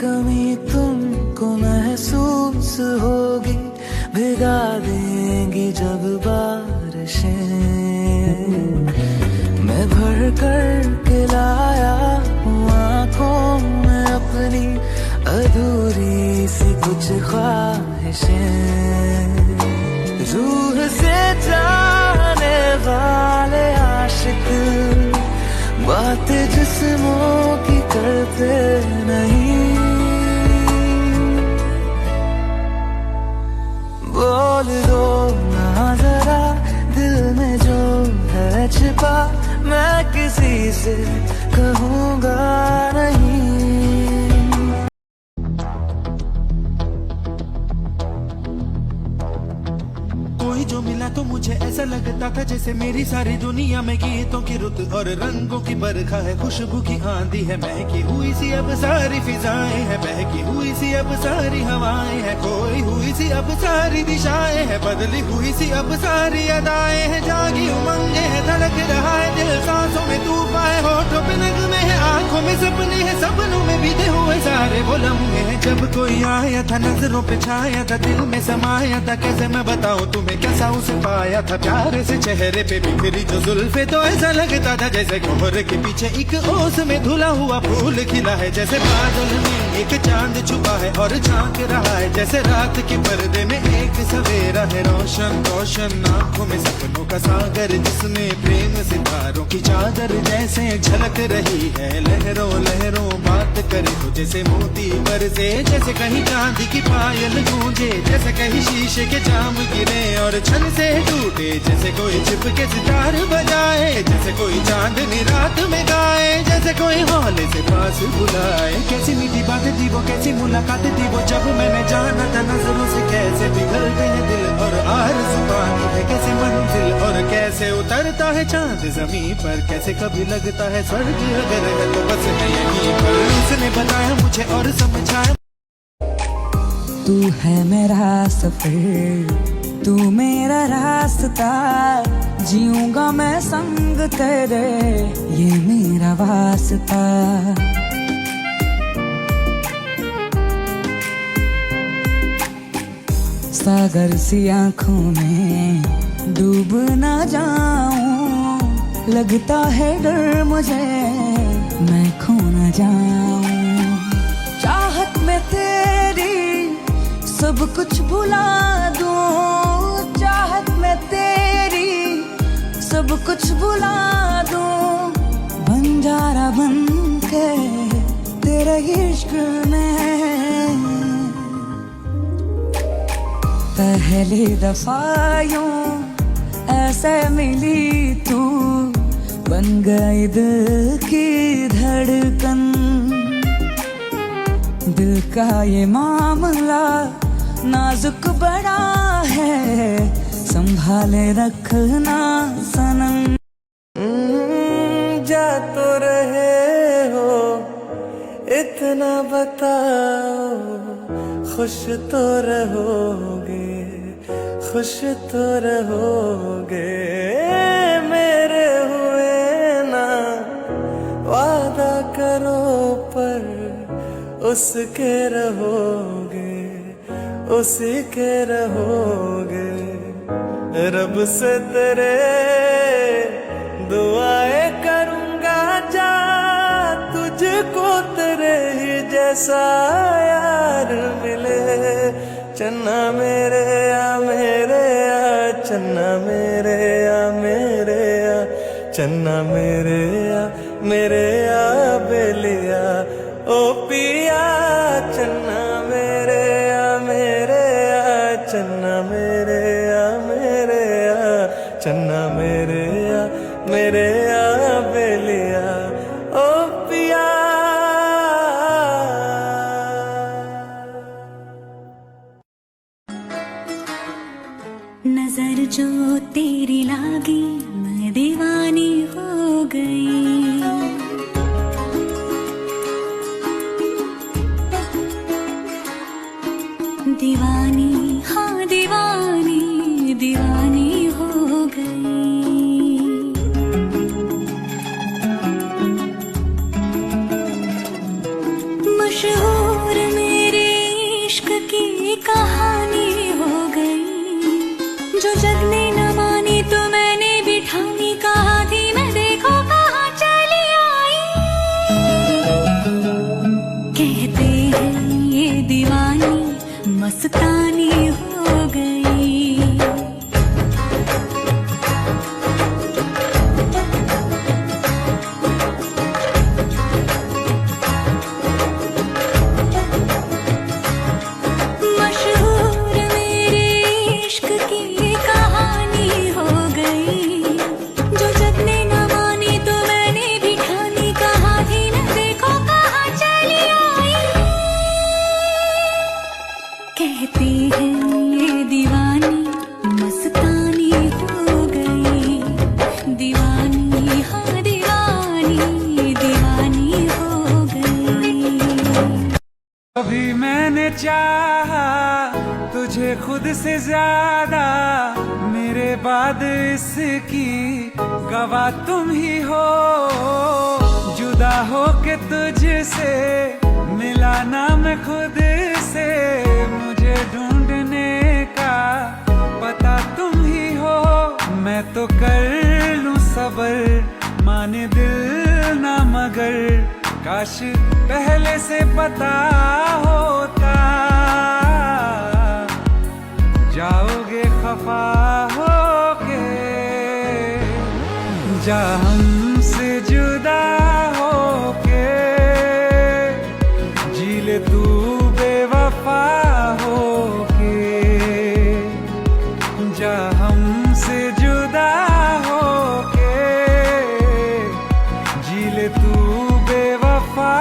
कमी तुमको महसूस होगी, भिगा देंगी जब बारिशें। मैं भर कर के लाया हूँ आँखों में अपनी अधूरी सी कुछ ख्वाहिशें। रूह से जाने वाले आशिक बातें जिस्मों की करते नहीं। बोल दो ना जरा दिल में जो है छिपा, मैं किसी से कहूँगा नहीं। कोई जो मिला तो मुझे ऐसा लगता था जैसे मेरी सारी दुनिया में गीतों की रुत और रंगों की बरखा है, खुशबू की आंधी है, महकी हुई सी अब सारी फिजाएं है, बहकी हुई सी अब सारी हवाएं है, खोई हुई सी अब सारी दिशाएं है, बदली हुई सी अब सारी अदाएं है, जागी उमंगे है, धड़क रहा है दिल, सांसों में तूफान है, होठों पे नगमे है, आंखों में सपने हैं, सपनों में बीते हुए सारे वो लम्हे हैं। जब कोई आया था नजरों पे छाया था, दिल में समाया था, कैसे मैं बताऊं तुम्हें कैसा उसे पाया था। प्यारे से चेहरे पे बिखरी जो जुल्फे, तो ऐसा लगता था जैसे कोहरे के पीछे एक ओस में धुला हुआ फूल खिला है, जैसे बादल में एक चांद छुपा है और झांक रहा है, जैसे रात के पर्दे में एक सवेरा है, रोशन रोशन आंखों में सपनों का सागर, जिसमें प्रेम सितारों की चादर जैसे झलक रही है। लहरों लहरों बात करे तो जैसे मोती बरसे, जैसे कहीं चांदी की पायल गूंजे, जैसे कहीं शीशे के जाम गिरे और छन से टूटे, जैसे कोई छिप के सितार बजाए, जैसे कोई चांदनी रात में गाए, जैसे कोई हौले से पास बुलाए। कैसी मीठी बातें थी वो, कैसी मुलाकात थी वो, जब मैंने जाना था नजरों से कैसे पिघलते हैं दिल और आरज़ू पानी है, कैसे मंजिल और कैसे उतरता है चांद जमीन पर, कैसे कभी लगता है स्वर्ग अगर है तो बस है यहीं पर। उसने बताया मुझे और समझाया, तू है मेरा सफर, तू मेरा रास्ता, जीऊंगा मैं संग तेरे, ये मेरा वास्ता। सागर सी आंखों में डूब ना जाऊं, लगता है डर मुझे मैं खो ना जाऊं। चाहत में तेरी सब कुछ भुला दूं, चाहत में तेरी सब कुछ भुला दूं, बंजारा बन के तेरे इश्क में। पहली दफा यूं ऐसे मिली तू, बन गई दिल की धड़कन। दिल का ये मामला नाजुक बड़ा है, संभाले रखना सनम। जा तो रहे हो इतना बताओ, खुश तो रहोगे, खुश तो रहोगे। मेरे हुए ना वादा करो पर उसके रहोगे, उसी के रहोगे। रब से तेरे दुआएं करूंगा, जा तुझको तेरे ही जैसा यार मिले। चन्ना मेरे आ मेरे आ, चन्ना मेरे आ मेरे आ, चन्ना मेरे आ मेरे आ बेलिया ओ पिया। चन्ना मेरे आ मेरे आ, चन्ना मेरे आ मेरे आ, चन्ना मेरे आ मेरे आ बेलिया ओ पिया। नजर जो तेरी लागी मैं दीवानी हो गई, दीवानी हाँ दीवानी दीवानी हो गई। मशहूर चाहा तुझे खुद से ज्यादा, मेरे बाद इसकी गवाह तुम ही हो। जुदा हो के तुझसे मिला ना मैं खुद से, मुझे ढूंढने का पता तुम ही हो। मैं तो कर लूं सबर माने दिल ना मगर, काश पहले से पता होता। जाओगे खफा होके, जा हमसे जुदा होके, जी ले तू बेवफा होके। जा हमसे जुदा होके, जी ले तू बेवफा